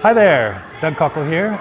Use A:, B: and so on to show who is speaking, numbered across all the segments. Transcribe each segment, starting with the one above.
A: Hi there, Doug Cockle here.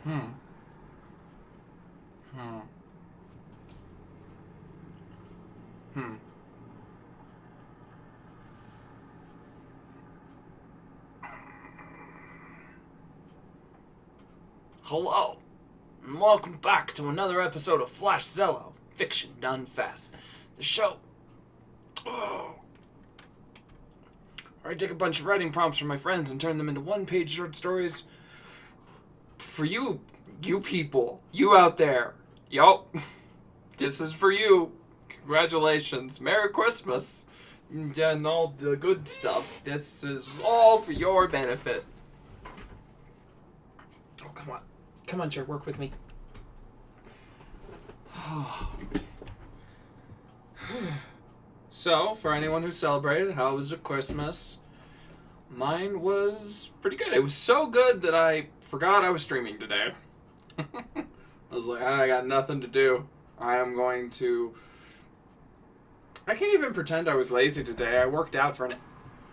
B: Hmm. Hmm. Hmm. Hello, and welcome back to another episode of Flash Zellow, fiction done fast. The show. Oh. I take a bunch of writing prompts from my friends and turn them into one-page short stories for you people, you out there. Yup, this is for you. Congratulations, Merry Christmas, and all the good stuff. This is all for your benefit. Oh, come on. Come on, Jer, work with me. So, for anyone who celebrated, how was your Christmas? Mine was pretty good. It was so good that I forgot I was streaming today. I was like, I got nothing to do. I can't even pretend I was lazy today. I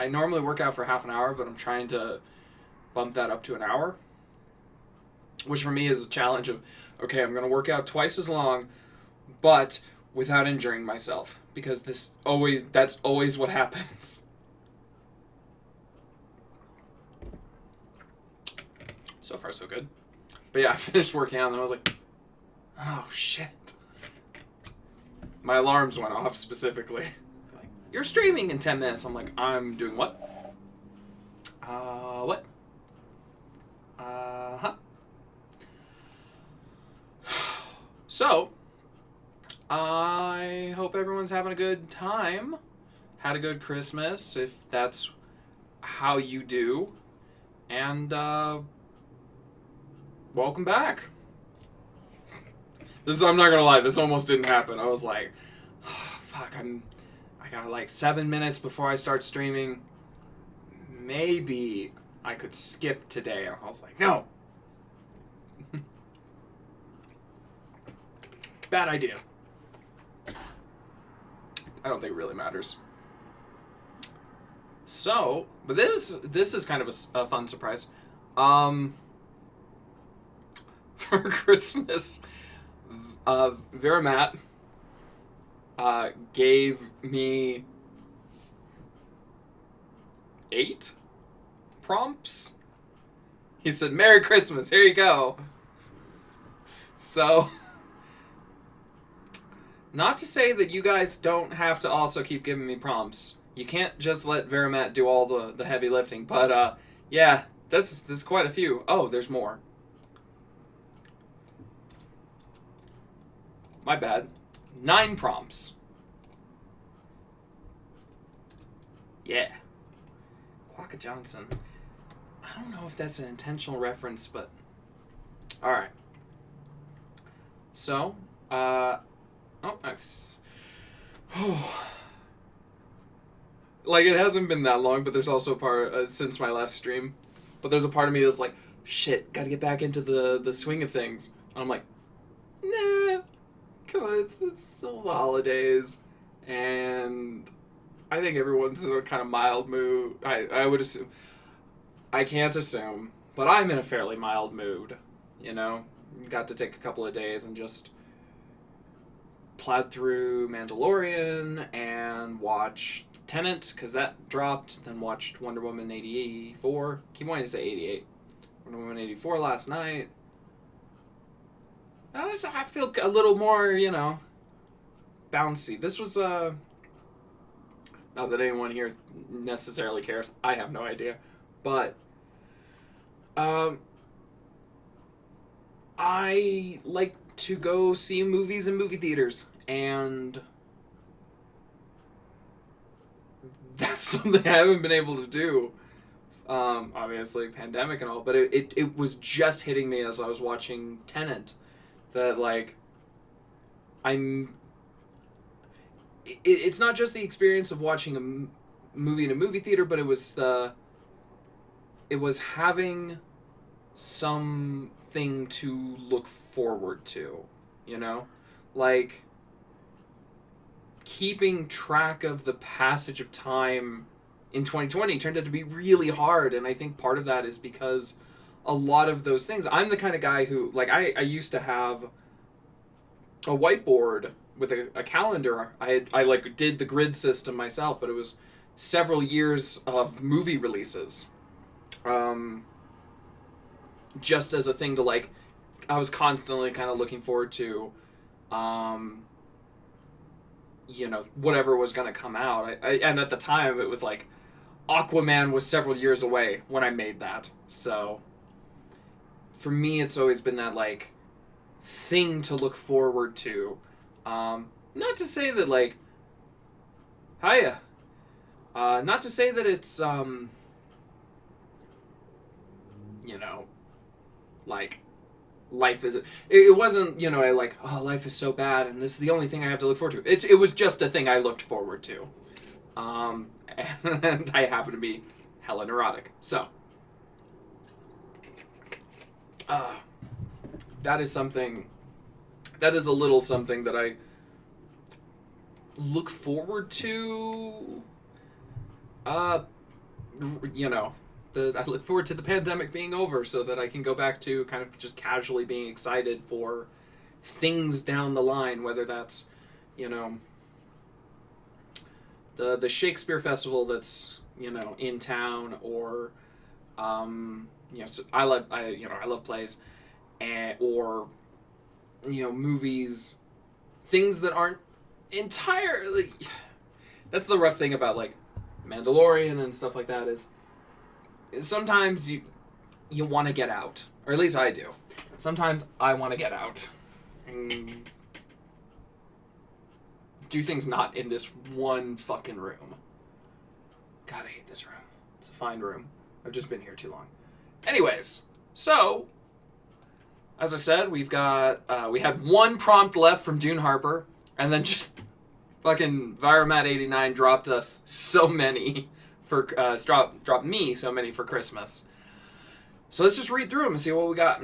B: normally work out for half an hour, but I'm trying to bump that up to an hour. Which for me is a challenge of, okay, I'm going to work out twice as long, but without injuring myself. Because that's always what happens. So far, so good. But yeah, I finished working out and I was like, oh shit. My alarms went off specifically. Like, you're streaming in 10 minutes. I'm like, I'm doing what? What? Huh? So, I hope everyone's having a good time. Had a good Christmas, if that's how you do. And, welcome back. I'm not gonna lie, this almost didn't happen. I was like, oh, fuck, I got like 7 minutes before I start streaming. Maybe I could skip today. And I was like, no. Bad idea. I don't think it really matters. So, but this is kind of a fun surprise. For Christmas, Vera Matt gave me 8 prompts. He said, "Merry Christmas, here you go." So, not to say that you guys don't have to also keep giving me prompts. You can't just let Vera Matt do all the heavy lifting, but yeah, there's quite a few. Oh, there's more. My bad. 9 prompts. Yeah. Quokka Johnson. I don't know if that's an intentional reference, but... Alright. So, oh, that's... Like, it hasn't been that long, but there's also a part, since my last stream, but there's a part of me that's like, shit, gotta get back into the swing of things. And I'm like, nah. Come on, it's still the holidays, and I think everyone's in a kind of mild mood. I would assume. I can't assume, but I'm in a fairly mild mood, you know? Got to take a couple of days and just plowed through Mandalorian and watched Tenet, because that dropped, then watched Wonder Woman 84. Keep wanting to say 88. Wonder Woman 84 last night. I feel a little more, you know, bouncy. This was, not that anyone here necessarily cares. I have no idea. But, I like to go see movies in movie theaters. And that's something I haven't been able to do. Obviously, pandemic and all. But it was just hitting me as I was watching Tenet. That, like, it's not just the experience of watching a movie in a movie theater, but it was having something to look forward to, you know? Like, keeping track of the passage of time in 2020 turned out to be really hard, and I think part of that is because a lot of those things. I'm the kind of guy who, like, I used to have a whiteboard with a calendar. I like did the grid system myself, but it was several years of movie releases. Just as a thing to, like, I was constantly kind of looking forward to, whatever was going to come out. And at the time, it was like Aquaman was several years away when I made that. So for me, it's always been that, like, thing to look forward to. Not to say that, like, hiya. Not to say that it's, like, life is... It wasn't, like, oh, life is so bad and this is the only thing I have to look forward to. It was just a thing I looked forward to. And I happen to be hella neurotic. So, that is a little something that I look forward to. I look forward to the pandemic being over so that I can go back to kind of just casually being excited for things down the line, whether that's, the Shakespeare Festival that's, in town, or, so I love plays, or, movies, things that aren't entirely... That's the rough thing about, like, Mandalorian and stuff like that is sometimes you want to get out, or at least I do. Sometimes I want to get out and do things not in this one fucking room. God, I hate this room. It's a fine room. I've just been here too long. Anyways, so as I said, we had one prompt left from Dune Harper, and then just fucking Viromat89 dropped us so many for dropped me so many for Christmas. So let's just read through them and see what we got.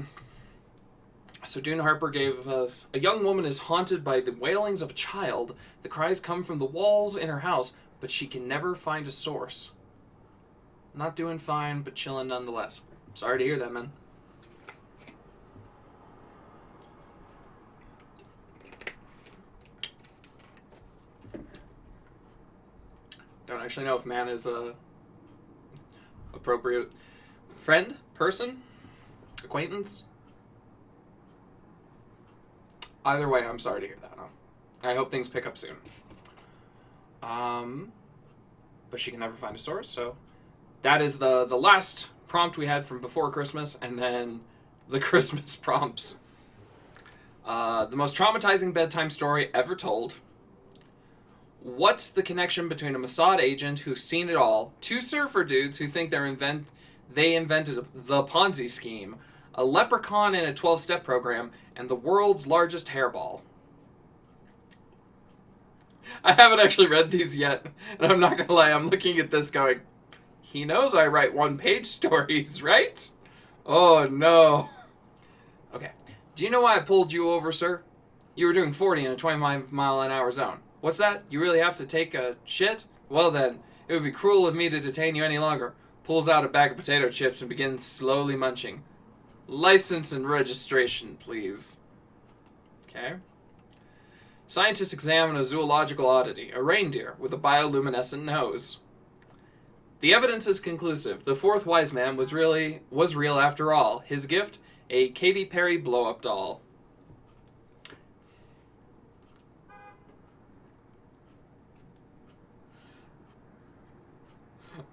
B: So Dune Harper gave us: a young woman is haunted by the wailings of a child. The cries come from the walls in her house, but she can never find a source. Not doing fine, but chilling nonetheless. Sorry to hear that, man. Don't actually know if man is a appropriate friend, person, acquaintance. Either way, I'm sorry to hear that. I hope things pick up soon. But she can never find a source, so that is the last prompt we had from before Christmas, and then the Christmas prompts. The most traumatizing bedtime story ever told. What's the connection between a Mossad agent who's seen it all, two surfer dudes who think they invented the Ponzi scheme, a leprechaun in a 12-step program, and the world's largest hairball? I haven't actually read these yet, and I'm not gonna lie, I'm looking at this going, he knows I write one-page stories, right? Oh, no. Okay. Do you know why I pulled you over, sir? You were doing 40 in a 20-mile-an-hour zone. What's that? You really have to take a shit? Well then, it would be cruel of me to detain you any longer. Pulls out a bag of potato chips and begins slowly munching. License and registration, please. Okay. Scientists examine a zoological oddity, a reindeer with a bioluminescent nose. The evidence is conclusive. The fourth wise man was real after all. His gift, a Katy Perry blow-up doll.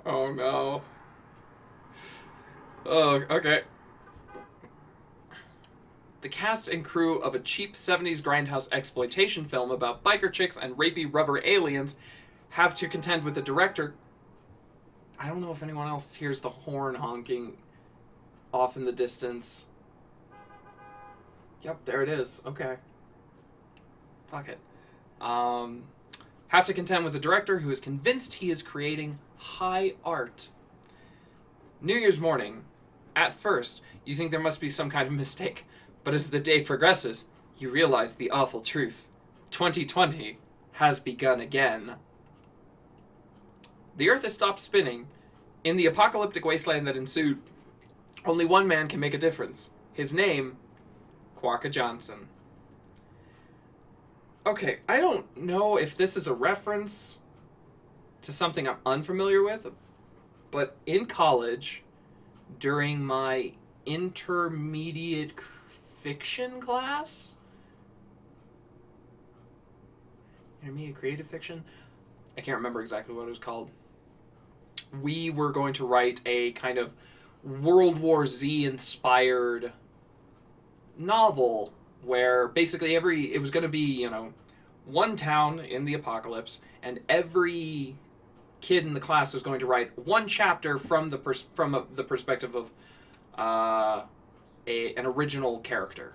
B: Oh no. Oh, okay. The cast and crew of a cheap 70s grindhouse exploitation film about biker chicks and rapey rubber aliens have to contend with the director. I don't know if anyone else hears the horn honking off in the distance. Yep, there it is. Okay. Fuck it. Have to contend with a director who is convinced he is creating high art. New Year's morning. At first, you think there must be some kind of mistake, but as the day progresses, you realize the awful truth. 2020 has begun again. The Earth has stopped spinning. In the apocalyptic wasteland that ensued, Only one man can make a difference. His name, Quokka Johnson. Okay, I don't know if this is a reference to something I'm unfamiliar with, but in college, during my intermediate fiction class, intermediate creative fiction, I can't remember exactly what it was called. We were going to write a kind of World War Z inspired novel where basically it was going to be, one town in the apocalypse, and every kid in the class was going to write one chapter from the perspective of an original character.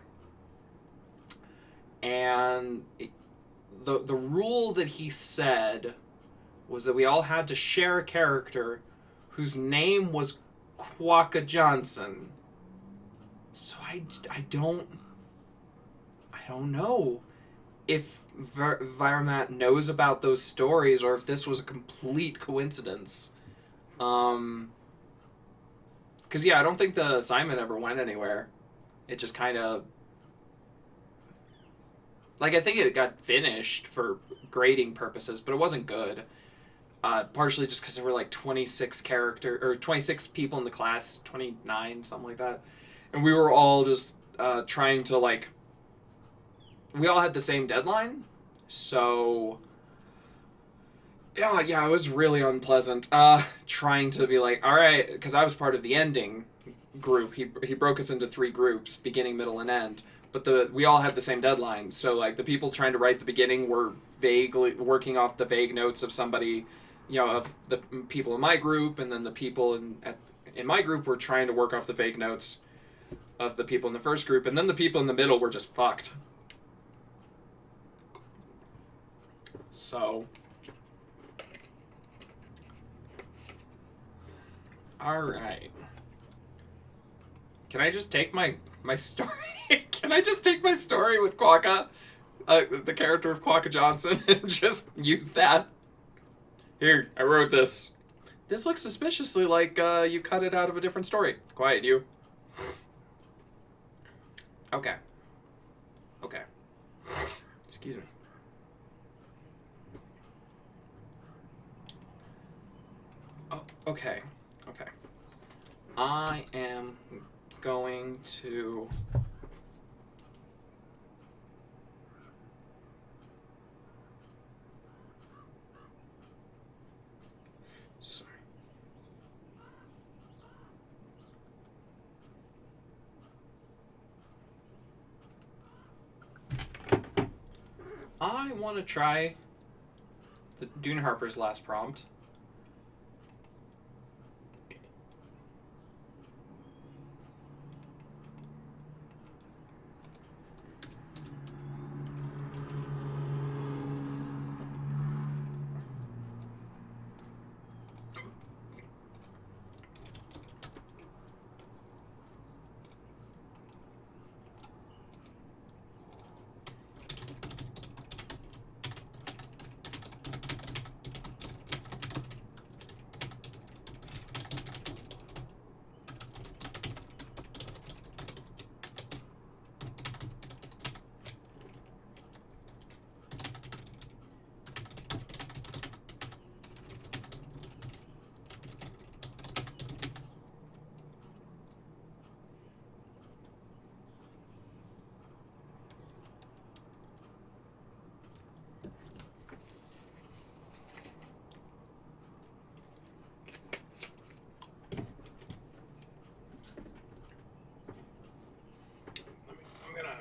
B: And the rule that he said was that we all had to share a character whose name was Quokka Johnson. So I don't know if Viramat knows about those stories or if this was a complete coincidence. Because, I don't think the assignment ever went anywhere. It just kind of... I think it got finished for grading purposes, but it wasn't good. Partially just because there were 26 people in the class, 29, something like that. And we were all just trying to, we all had the same deadline, so yeah, it was really unpleasant. Trying to be all right, because I was part of the ending group. He broke us into 3 groups, beginning, middle, and end. But we all had the same deadline, so the people trying to write the beginning were vaguely working off the vague notes of somebody, of the people in my group, and then the people in my group were trying to work off the vague notes of the people in the first group, and then the people in the middle were just fucked. So, all right. Can I just take my story? Can I just take my story with Quokka, the character of Quokka Johnson, and just use that? Here, I wrote this. This looks suspiciously like you cut it out of a different story. Quiet, you. Okay. Excuse me. Oh, okay. I am going to... Sorry. I want to try the Dune Harper's last prompt.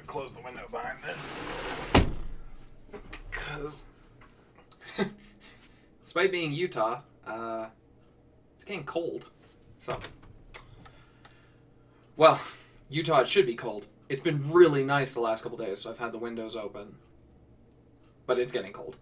B: Close the window behind this, because despite being Utah, it's getting cold. So, well, Utah, it should be cold. It's been really nice the last couple days, so I've had the windows open, but it's getting cold.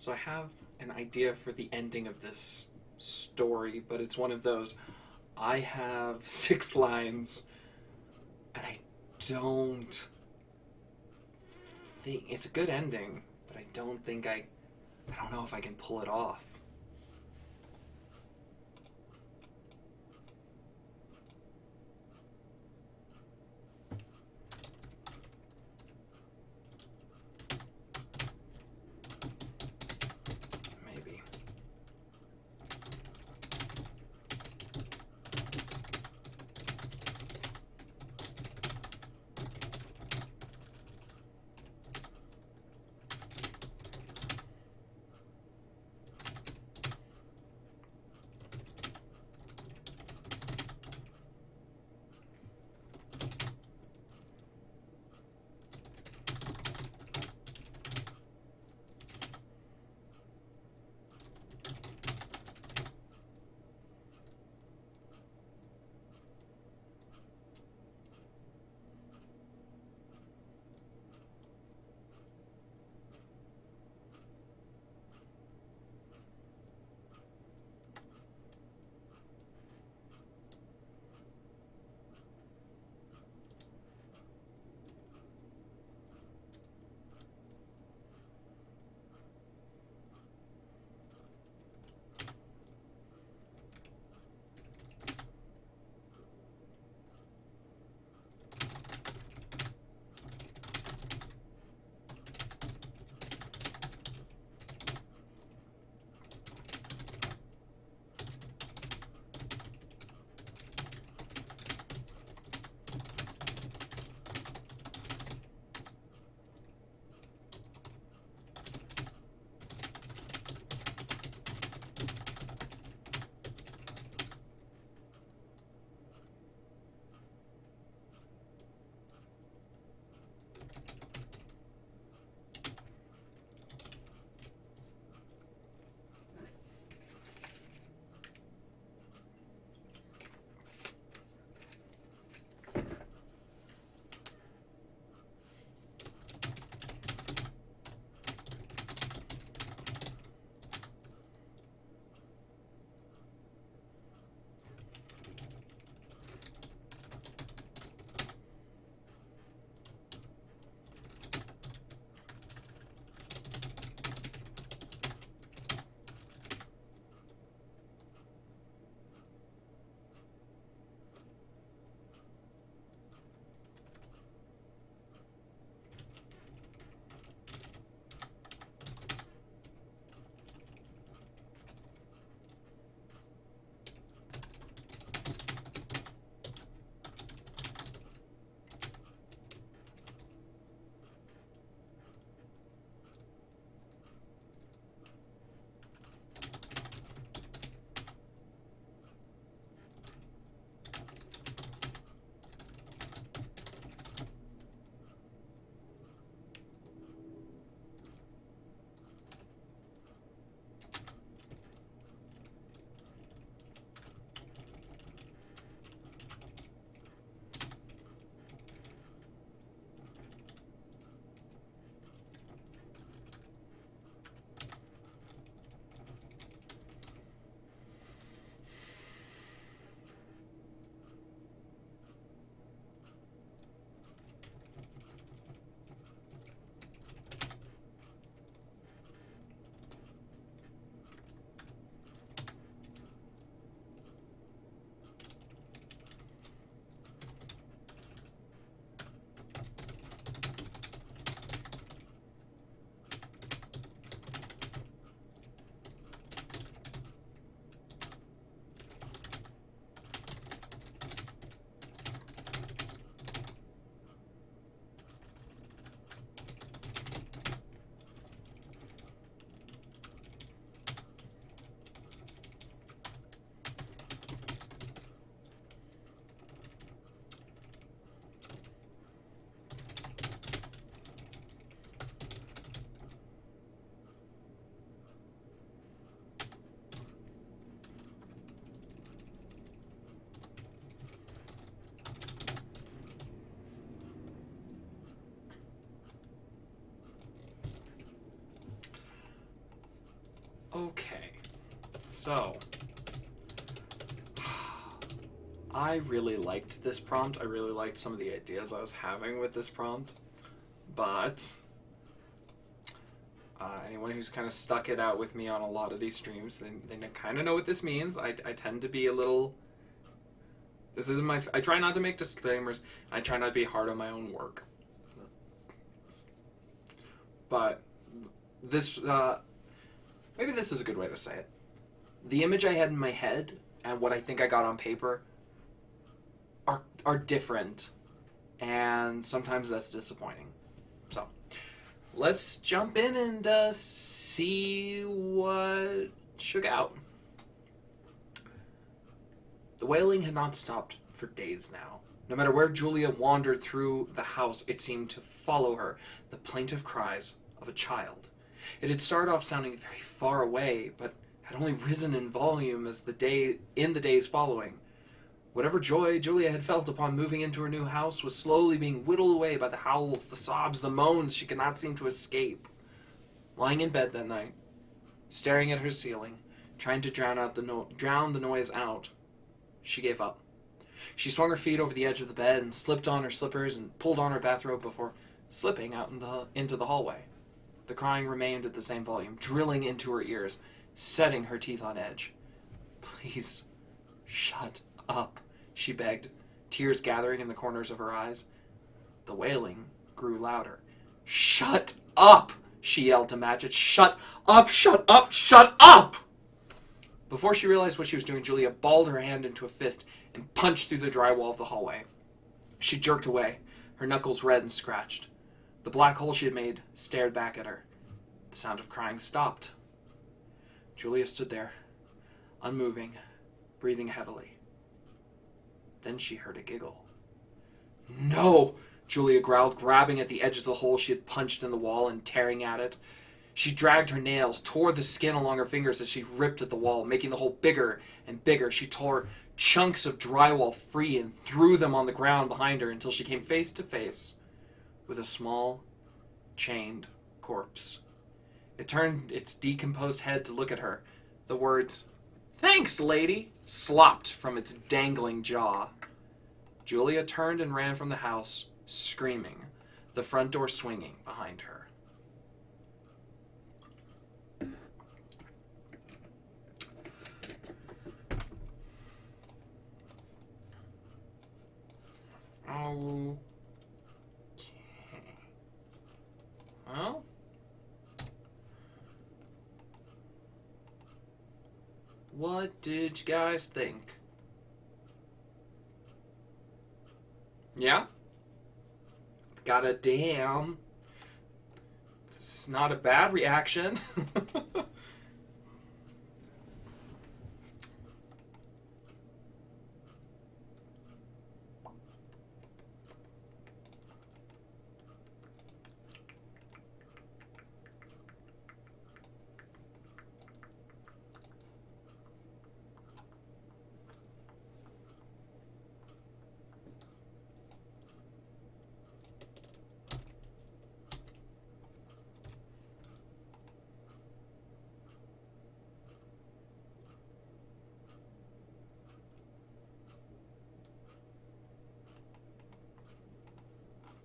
B: So I have an idea for the ending of this story, but it's one of those. I have 6 lines, and I don't think it's a good ending, but I don't think I don't know if I can pull it off. Maybe. So, I really liked this prompt. I really liked some of the ideas I was having with this prompt. But anyone who's kind of stuck it out with me on a lot of these streams, they kind of know what this means. I tend to be a little... This isn't my... I try not to make disclaimers. I try not to be hard on my own work. But this... maybe this is a good way to say it. The image I had in my head and what I think I got on paper are different. And sometimes that's disappointing. So, let's jump in and see what shook out. The wailing had not stopped for days now. No matter where Julia wandered through the house, it seemed to follow her, the plaintive cries of a child. It had started off sounding very far away, but had only risen in volume as the days following. Whatever joy Julia had felt upon moving into her new house was slowly being whittled away by the howls, the sobs, the moans she could not seem to escape. Lying in bed that night, staring at her ceiling, trying to drown the noise out, she gave up. She swung her feet over the edge of the bed and slipped on her slippers and pulled on her bathrobe before slipping out into the hallway. The crying remained at the same volume, drilling into her ears, setting her teeth on edge. "Please, shut up," she begged, tears gathering in the corners of her eyes. The wailing grew louder. "Shut up!" she yelled to match it. "Shut up! Shut up! Shut up!" Before she realized what she was doing, Julia balled her hand into a fist and punched through the drywall of the hallway. She jerked away, her knuckles red and scratched. The black hole she had made stared back at her. The sound of crying stopped. Julia stood there, unmoving, breathing heavily. Then she heard a giggle. "No!" Julia growled, grabbing at the edge of the hole she had punched in the wall and tearing at it. She dragged her nails, tore the skin along her fingers as she ripped at the wall, making the hole bigger and bigger. She tore chunks of drywall free and threw them on the ground behind her until she came face to face with a small, chained corpse. It turned its decomposed head to look at her. The words, "Thanks, lady," slopped from its dangling jaw. Julia turned and ran from the house, screaming, the front door swinging behind her. Okay. Well, what did you guys think? Yeah? Got a damn. It's not a bad reaction.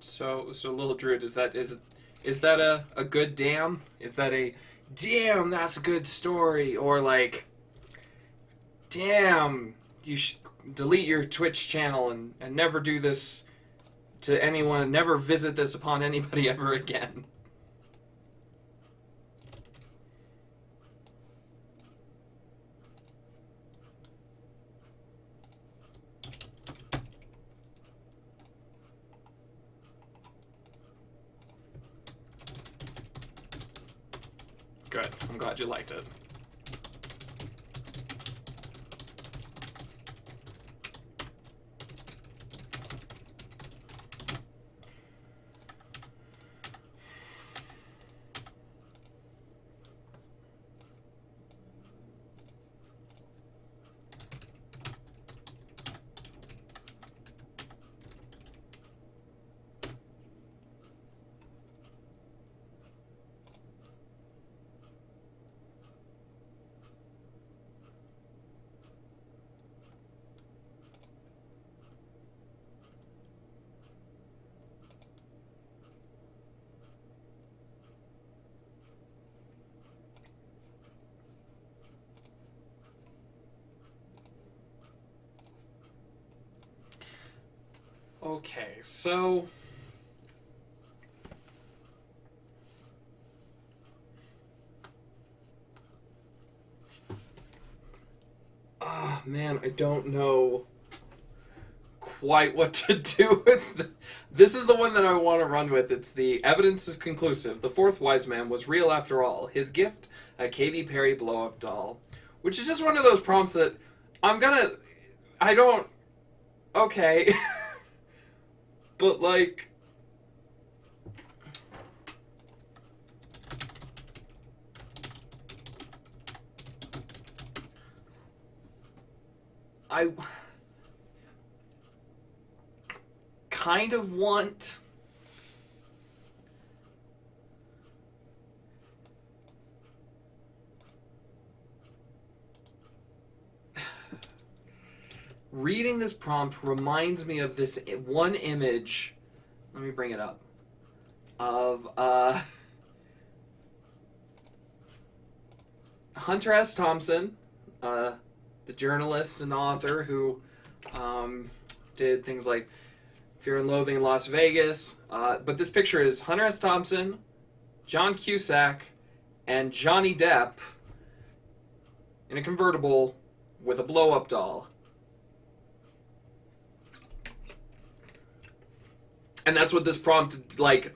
B: So little Druid, is that a good damn? Is that a damn, that's a good story? Or like, damn, you should delete your Twitch channel and never do this to anyone, never visit this upon anybody ever again? Good. I'm glad you liked it. Okay, so... Ah, man, I don't know quite what to do with this. Is the one that I want to run with. It's the evidence is conclusive. The fourth wise man was real after all. His gift, a Katy Perry blow-up doll. Which is just one of those prompts that I don't... Okay. But, like... I kind of want... Reading this prompt reminds me of this one image. Let me bring it up. Of Hunter S. Thompson, the journalist and author who did things like Fear and Loathing in Las Vegas. But this picture is Hunter S. Thompson, John Cusack, and Johnny Depp in a convertible with a blow-up doll. And that's what this prompt, like,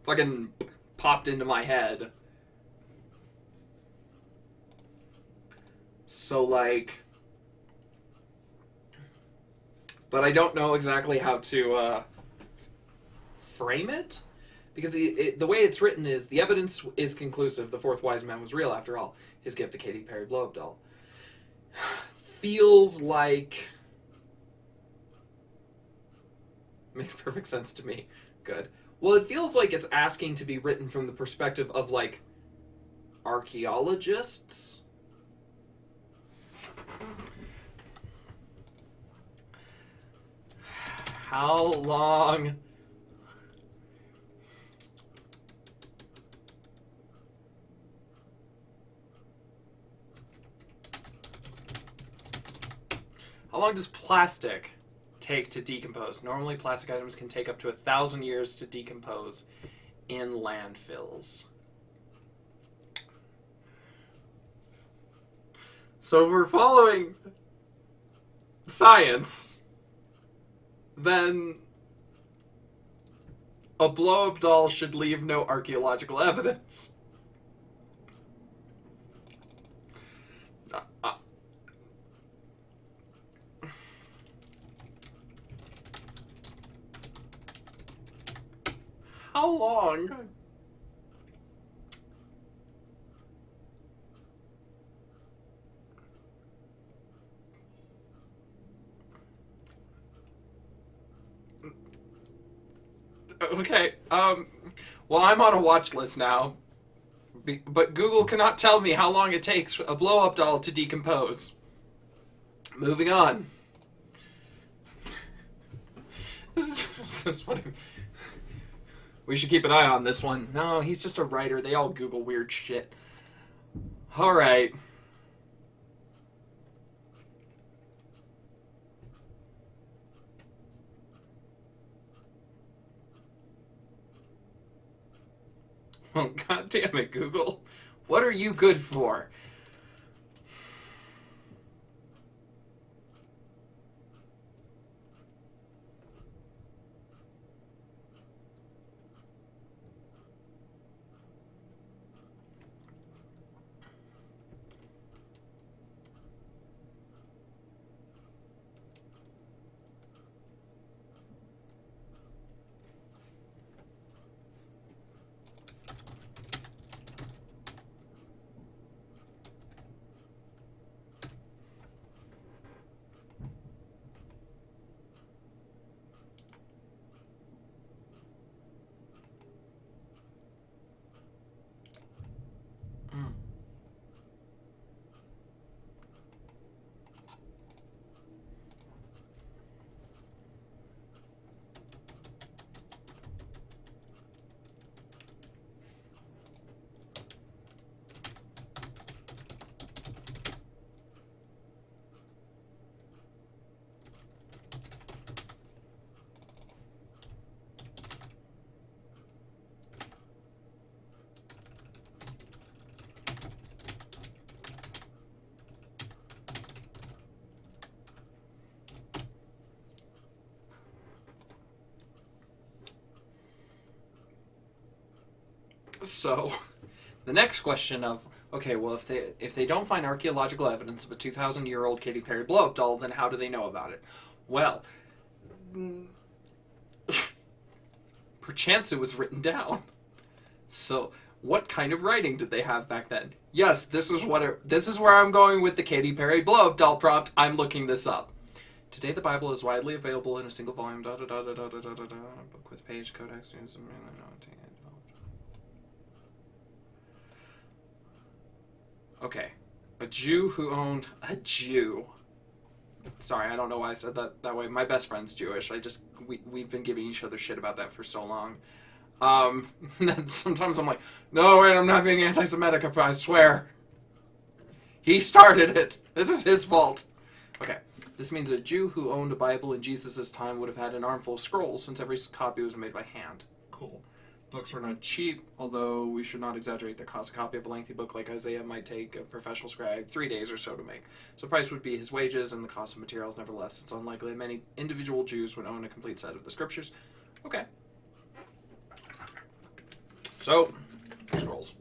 B: fucking popped into my head. So, like... But I don't know exactly how to frame it. Because the way it's written is, the evidence is conclusive. The fourth wise man was real after all. His gift to Katy Perry blow-up doll. Feels like... Makes perfect sense to me. Good. Well, it feels like it's asking to be written from the perspective of, like, archaeologists. How long... How long does plastic take to decompose? Normally, plastic items can take up to 1,000 years to decompose in landfills. So if we're following science, then a blow-up doll should leave no archaeological evidence. How long? Okay, well, I'm on a watch list now, but Google cannot tell me how long it takes a blow-up doll to decompose. Moving on. This is what we should keep an eye on this one. No, he's just a writer. They all Google weird shit. All right. Oh, God damn it, Google. What are you good for? So, the next question of, okay, well, if they don't find archaeological evidence of a 2,000-year-old Katy Perry blow-up doll, then how do they know about it? Well, perchance it was written down. So, what kind of writing did they have back then? Yes, this is where I'm going with the Katy Perry blow-up doll prompt. I'm looking this up. Today, the Bible is widely available in a single volume. Book with page codex. Okay, a Jew who owned a Jew. Sorry, I don't know why I said that way. My best friend's Jewish. We've been giving each other shit about that for so long. Sometimes I'm like, no, wait, I'm not being anti-Semitic, I swear. He started it. This is his fault. Okay, this means a Jew who owned a Bible in Jesus' time would have had an armful of scrolls, since every copy was made by hand. Cool. Books were not cheap, although we should not exaggerate the cost. A copy of a lengthy book like Isaiah might take a professional scribe 3 days or so to make. So the price would be his wages and the cost of materials. Nevertheless, it's unlikely that many individual Jews would own a complete set of the scriptures. Okay. So, scrolls.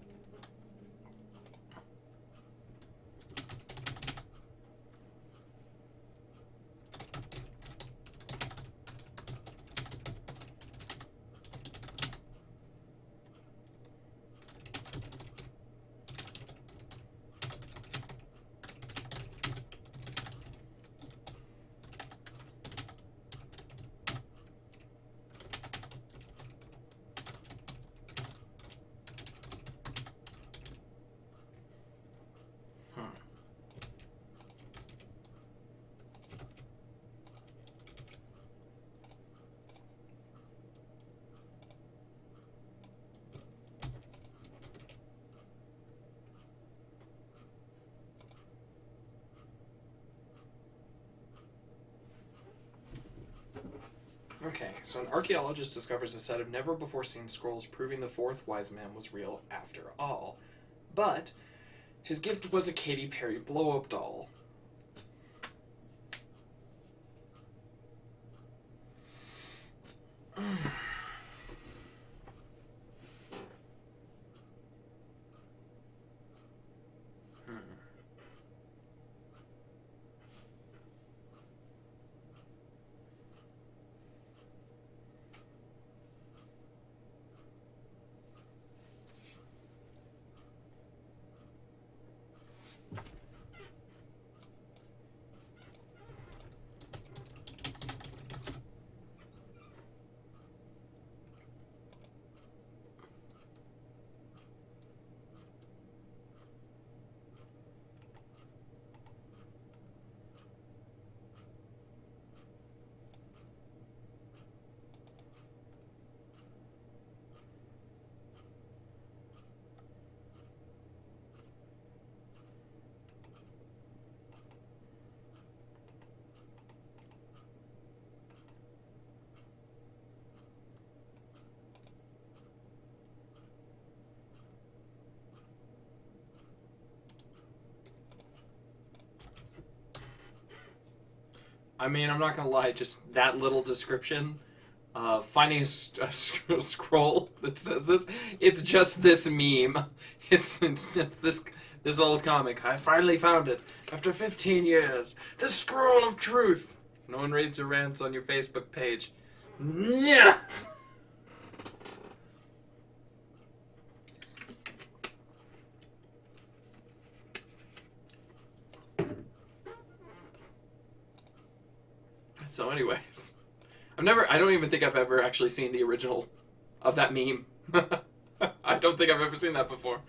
B: Okay, so an archaeologist discovers a set of never-before-seen scrolls proving the fourth wise man was real after all. But his gift was a Katy Perry blow-up doll. I mean, I'm not gonna lie, just that little description, finding a scroll that says this, it's just this meme. It's this old comic. I finally found it after 15 years. The scroll of truth. No one reads or rants on your Facebook page. Yeah. So anyways, I don't even think I've ever actually seen the original of that meme. I don't think I've ever seen that before.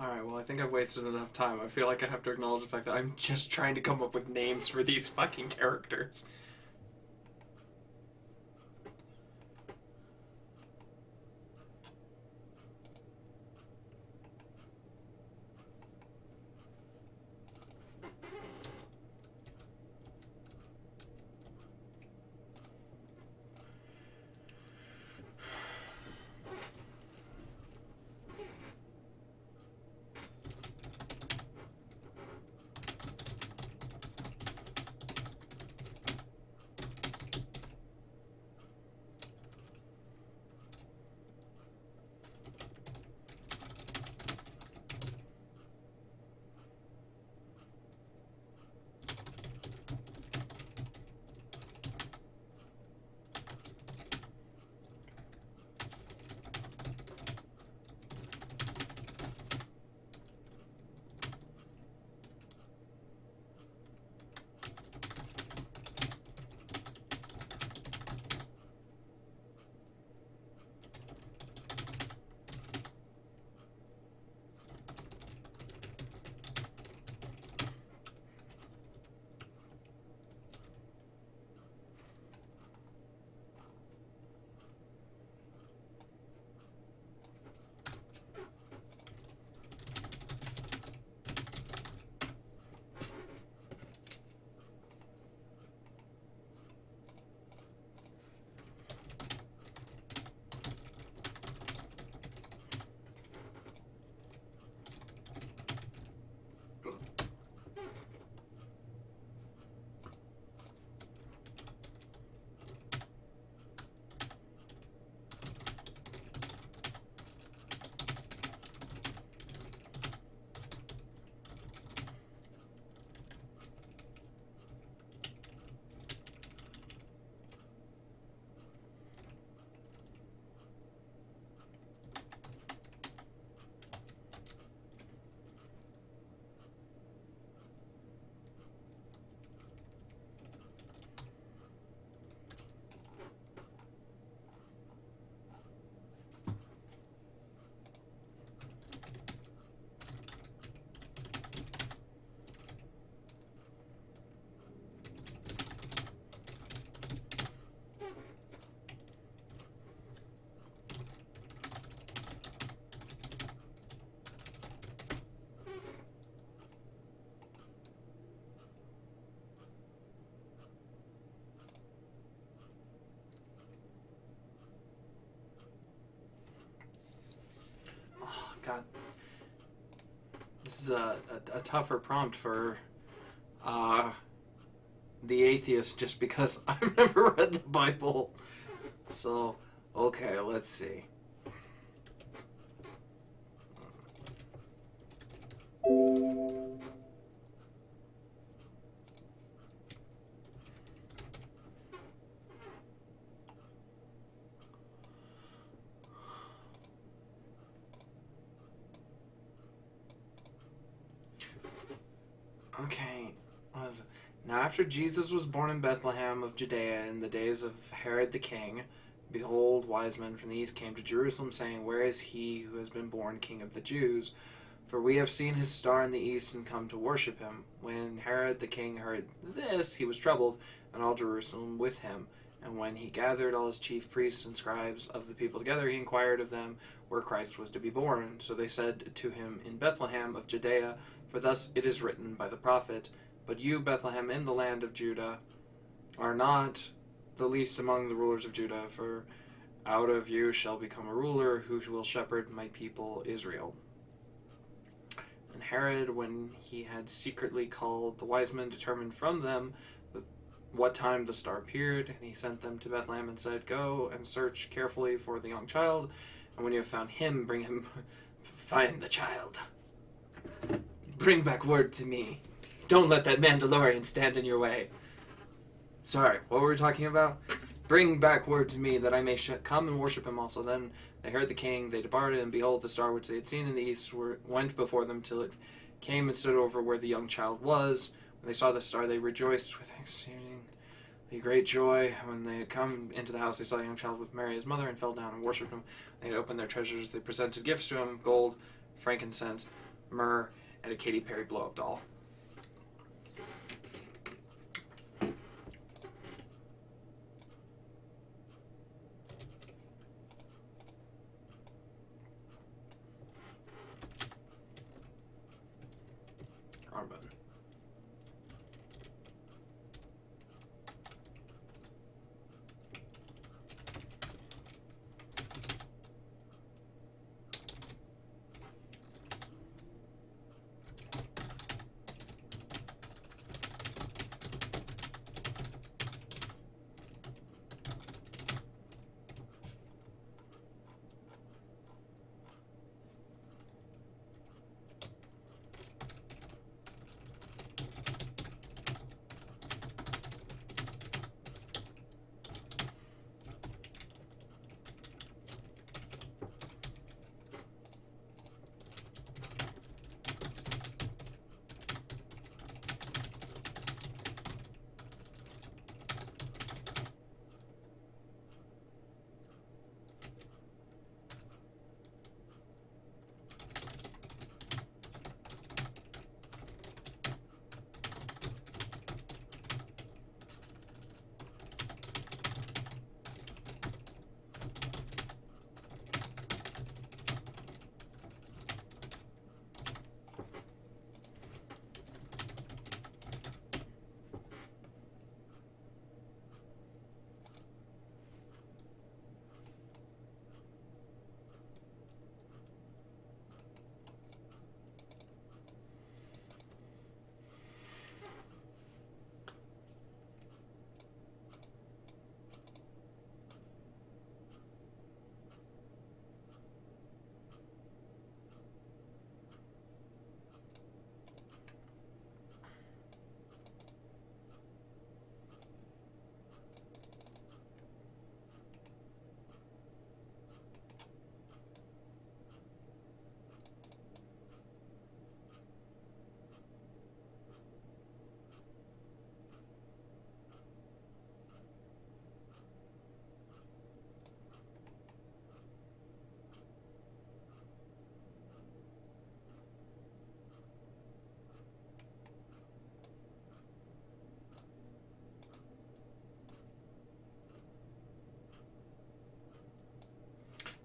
B: Alright, well, I think I've wasted enough time. I feel like I have to acknowledge the fact that I'm just trying to come up with names for these fucking characters. God. This is a tougher prompt for the atheist just because I've never read the Bible. So, okay, let's see. Okay. Now after Jesus was born in Bethlehem of Judea in the days of Herod the king, behold, wise men from the east came to Jerusalem, saying, where is he who has been born King of the Jews? For we have seen his star in the east and come to worship him. When Herod the king heard this, he was troubled, and all Jerusalem with him. And when he gathered all his chief priests and scribes of the people together, he inquired of them where Christ was to be born. So they said to him, in Bethlehem of Judea, for thus it is written by the prophet, but you, Bethlehem, in the land of Judah, are not the least among the rulers of Judah, for out of you shall become a ruler who will shepherd my people Israel. And Herod, when he had secretly called the wise men, determined from them what time the star appeared, and he sent them to Bethlehem and said, go and search carefully for the young child, and when you have found him, bring him, find the child. Bring back word to me. Don't let that Mandalorian stand in your way. Sorry, what were we talking about? Bring back word to me that I may come and worship him also. Then they heard the king, they departed, and behold, the star which they had seen in the east went before them till it came and stood over where the young child was. When they saw the star, they rejoiced with exceedingly great joy. When they had come into the house, they saw the young child with Mary his mother, and fell down and worshipped him. They had opened their treasures, they presented gifts to him, gold, frankincense, myrrh, and a Katy Perry blow-up doll. Wrong button.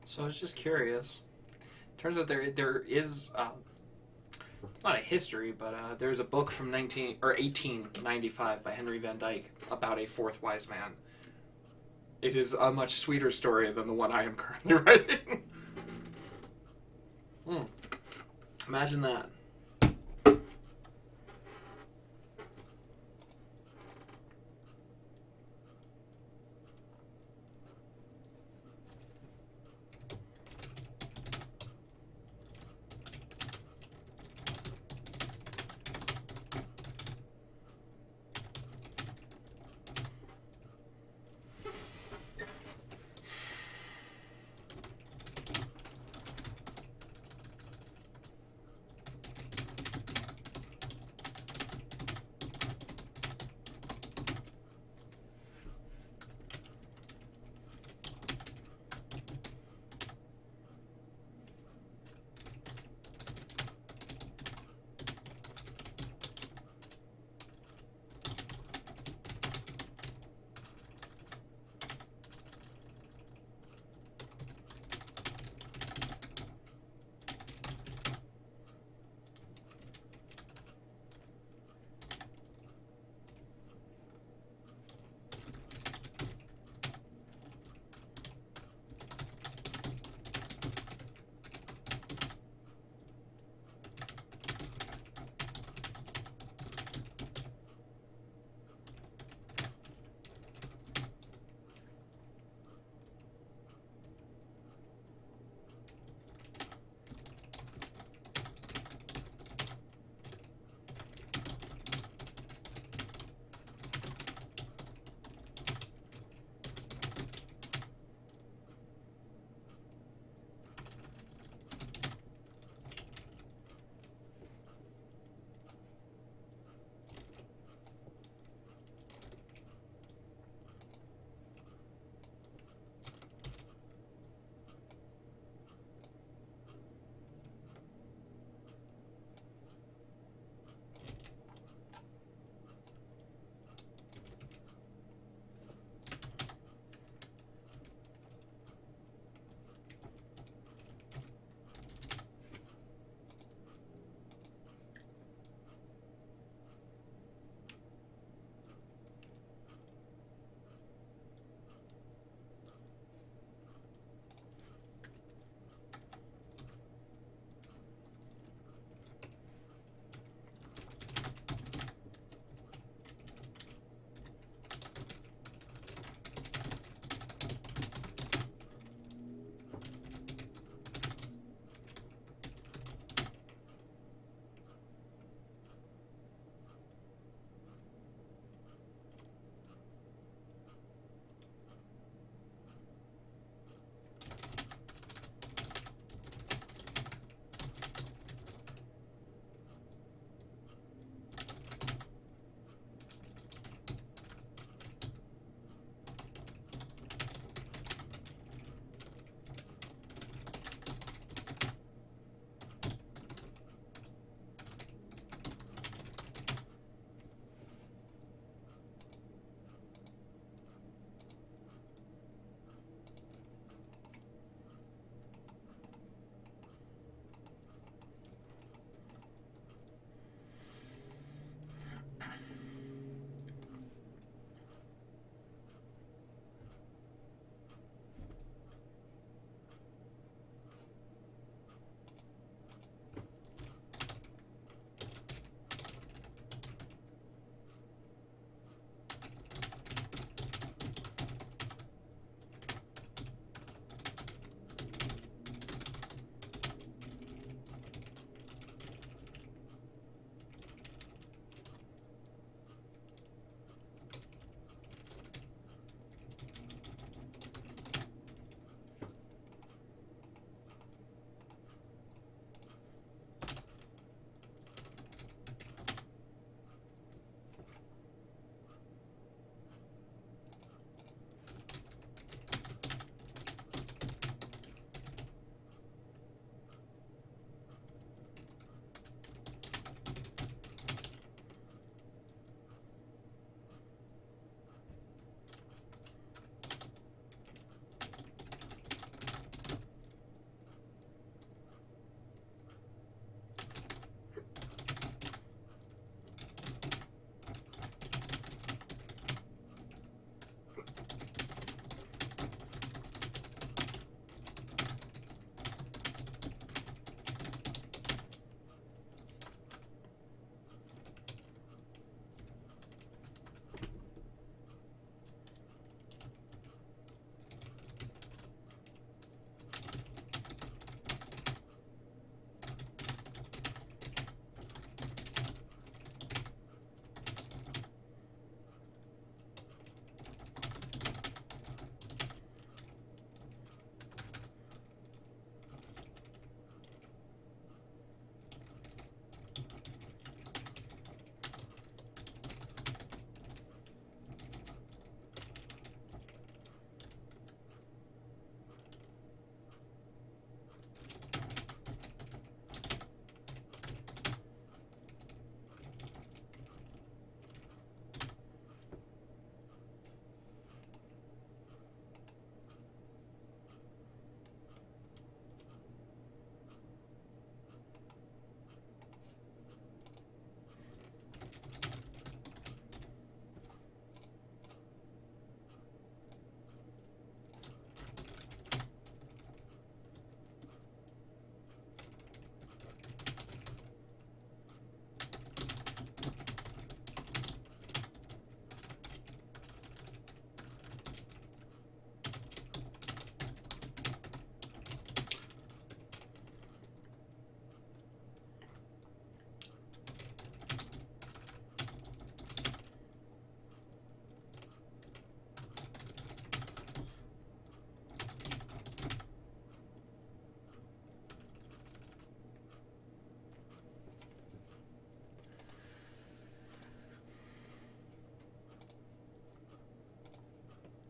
B: So I was just curious. Turns out there is it's not a history, but there's a book from 1895 by Henry Van Dyke about a fourth wise man. It is a much sweeter story than the one I am currently writing. Imagine that.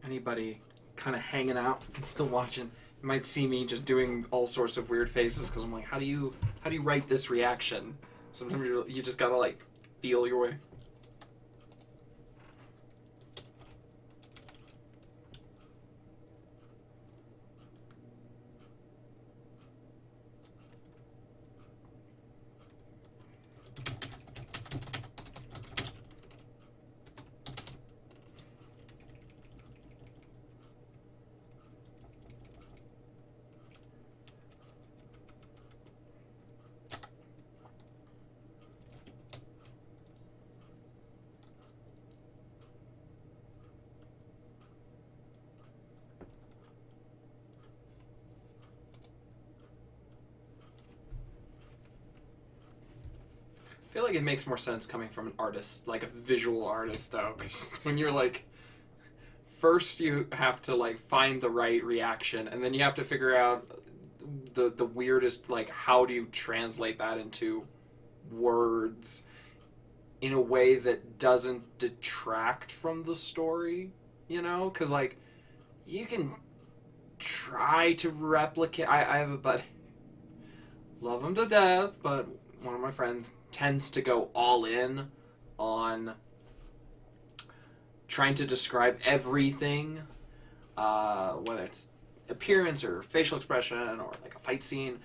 B: anybody kind of hanging out and still watching might see me just doing all sorts of weird faces because I'm like, how do you write this reaction? Sometimes you just gotta like feel your way. I feel like it makes more sense coming from an artist, like a visual artist, though, because when you're like, first you have to like find the right reaction, and then you have to figure out the weirdest, like, how do you translate that into words in a way that doesn't detract from the story, you know? Because like, you can try to replicate. I have a buddy, love him to death, but one of my friends tends to go all in on trying to describe everything, whether it's appearance or facial expression or like a fight scene,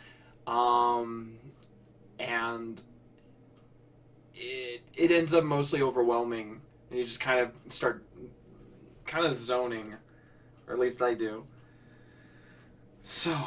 B: and it ends up mostly overwhelming, and you just kind of start kind of zoning, or at least I do. So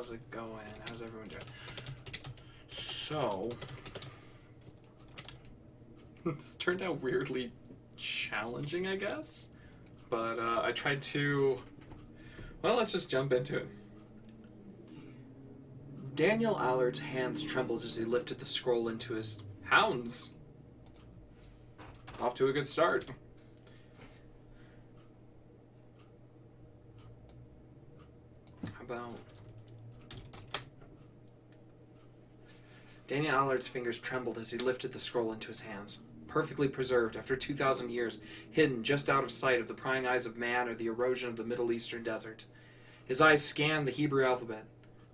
B: how's it going? How's everyone doing? So, this turned out weirdly challenging, I guess. But I tried to... Well, let's just jump into it. Daniel Allard's hands trembled as he lifted the scroll into his hounds. Off to a good start. How about... Daniel Allard's fingers trembled as he lifted the scroll into his hands. Perfectly preserved after 2,000 years, hidden just out of sight of the prying eyes of man or the erosion of the Middle Eastern desert. His eyes scanned the Hebrew alphabet,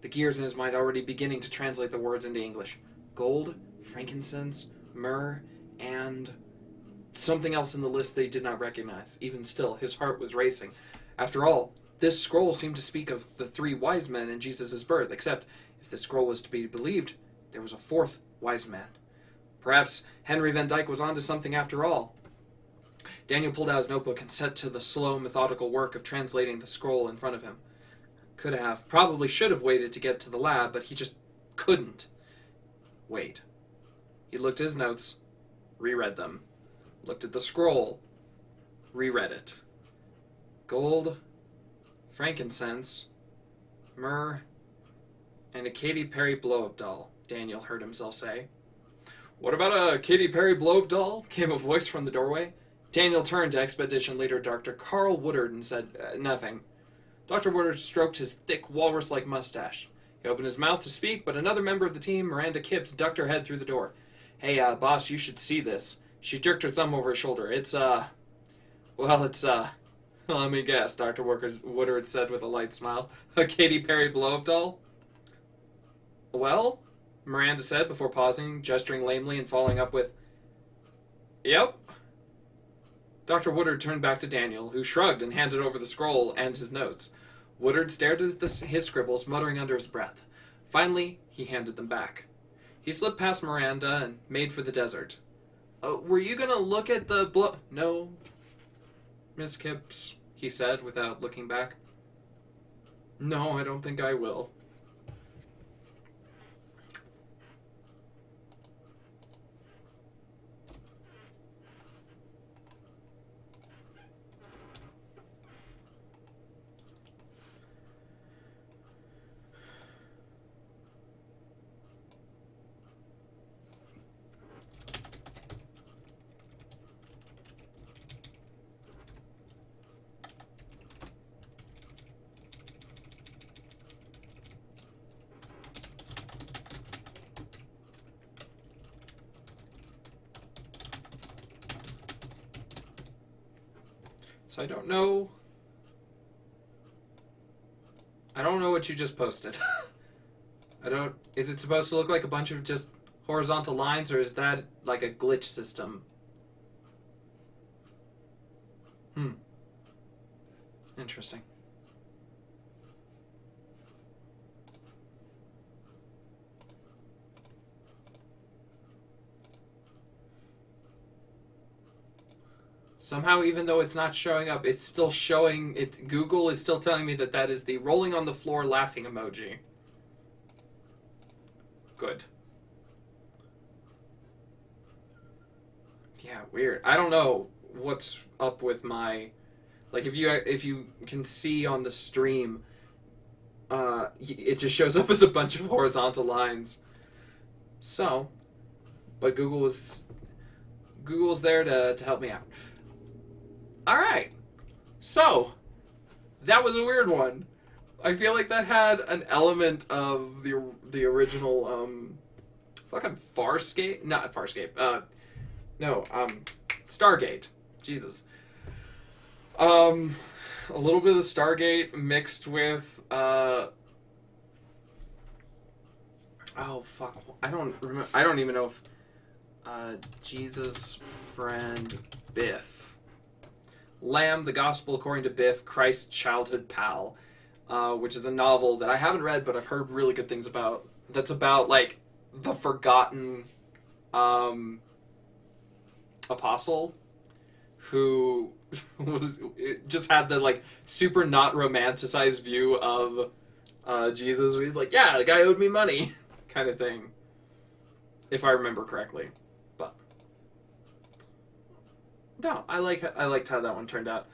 B: the gears in his mind already beginning to translate the words into English. Gold, frankincense, myrrh, and something else in the list they did not recognize. Even still, his heart was racing. After all, this scroll seemed to speak of the 3 wise men in Jesus' birth, except if the scroll was to be believed, there was a 4th wise man. Perhaps Henry Van Dyke was onto something after all. Daniel pulled out his notebook and set to the slow, methodical work of translating the scroll in front of him. Could have, probably should have waited to get to the lab, but he just couldn't wait. He looked at his notes, reread them, looked at the scroll, reread it. Gold, frankincense, myrrh, and a Katy Perry blow-up doll, Daniel heard himself say. What about a Katy Perry blow-up doll? Came a voice from the doorway. Daniel turned to Expedition Leader Dr. Carl Woodard and said, nothing. Dr. Woodard stroked his thick, walrus-like mustache. He opened his mouth to speak, but another member of the team, Miranda Kipps, ducked her head through the door. Hey, boss, you should see this. She jerked her thumb over her shoulder. It's let me guess, Dr. Woodard said with a light smile. A Katy Perry blow-up doll? Well, Miranda said before pausing, gesturing lamely and following up with, Yep. Dr. Woodard turned back to Daniel, who shrugged and handed over the scroll and his notes. Woodard stared at his scribbles, muttering under his breath. Finally, he handed them back. He slipped past Miranda and made for the desert. Were you going to look at the No, Miss Kipps, he said without looking back. No, I don't think I will. So I don't know what you just posted. Is it supposed to look like a bunch of just horizontal lines, or is that like a glitch system? Interesting. Somehow, even though it's not showing up, it's still showing it. Google is still telling me that is the rolling on the floor laughing emoji. Good. Yeah, weird. I don't know what's up with my, like, if you can see on the stream, it just shows up as a bunch of horizontal lines. So, but Google's there to help me out. All right, so that was a weird one. I feel like that had an element of the original fucking Farscape, not Farscape. Stargate. Jesus. A little bit of Stargate mixed with oh fuck, I don't remember. I don't even know if Jesus friend Biff. Lamb, the Gospel According to Biff, Christ's Childhood Pal, which is a novel that I haven't read, but I've heard really good things about. That's about, like, the forgotten apostle who just had the, like, super not romanticized view of Jesus. He's like, yeah, the guy owed me money, kind of thing, if I remember correctly. But no, I liked how that one turned out.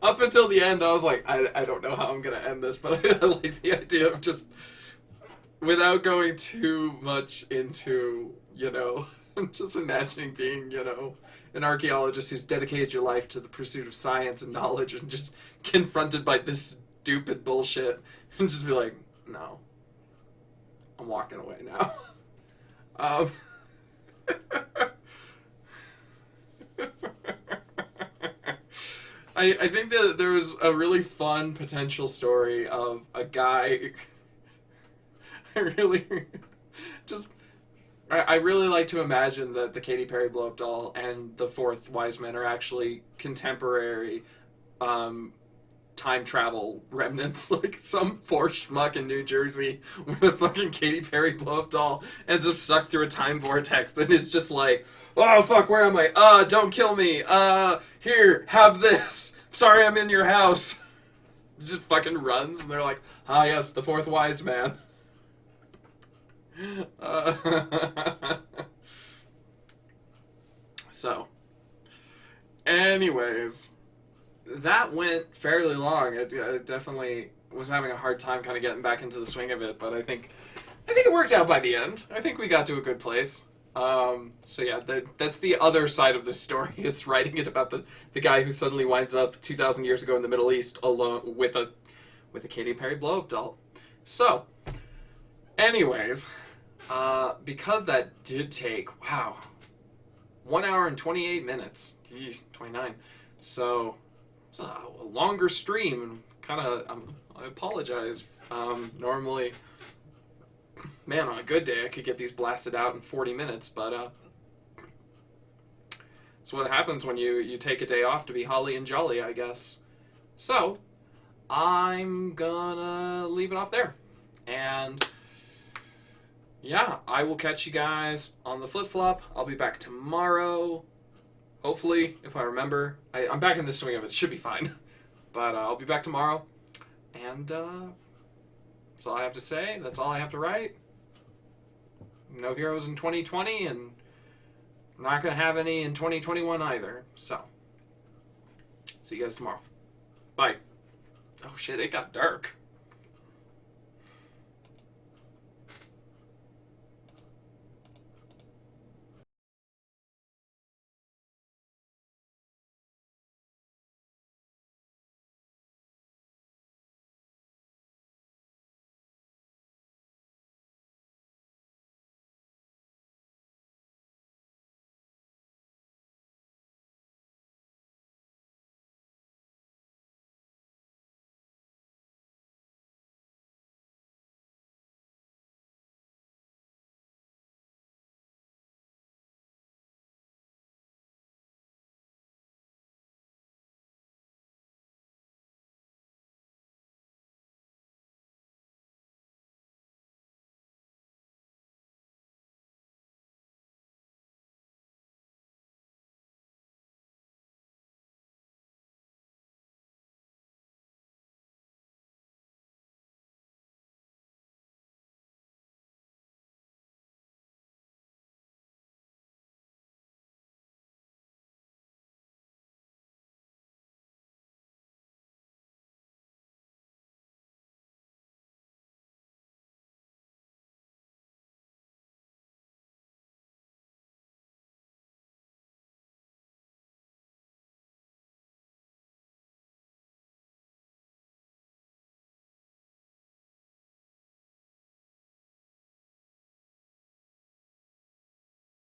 B: Up until the end, I was like, I don't know how I'm gonna end this, but I like the idea of just without going too much into, I'm just imagining being, an archaeologist who's dedicated your life to the pursuit of science and knowledge and just confronted by this stupid bullshit and just be like, no, I'm walking away now. I think that there was a really fun potential story of a guy. I really like to imagine that the Katy Perry blow-up doll and the Fourth Wise Men are actually contemporary time travel remnants. Like some poor schmuck in New Jersey where the fucking Katy Perry blow-up doll ends up sucked through a time vortex and it's just like, oh fuck, where am I? Don't kill me. Here, have this. Sorry, I'm in your house. Just fucking runs and they're like, ah yes, the Fourth Wise Man. So, anyways, that went fairly long. It definitely was having a hard time kind of getting back into the swing of it, but I think it worked out by the end. I think we got to a good place. So yeah, that's the other side of this story, is writing it about the guy who suddenly winds up 2,000 years ago in the Middle East alone with a Katy Perry blow-up doll. So, anyways, because that did take, 1 hour and 28 minutes. Jeez, 29. So, it's a longer stream, and kind of, I apologize. Normally, man, on a good day, I could get these blasted out in 40 minutes, but, it's what happens when you take a day off to be holly and jolly, I guess. So, I'm gonna leave it off there. And yeah, I will catch you guys on the flip-flop. I'll be back tomorrow. Hopefully, if I remember. I'm back in the swing of it. Should be fine. But I'll be back tomorrow. And that's all I have to say. That's all I have to write. No heroes in 2020, and I'm not going to have any in 2021 either. So, see you guys tomorrow. Bye. Oh shit, it got dark.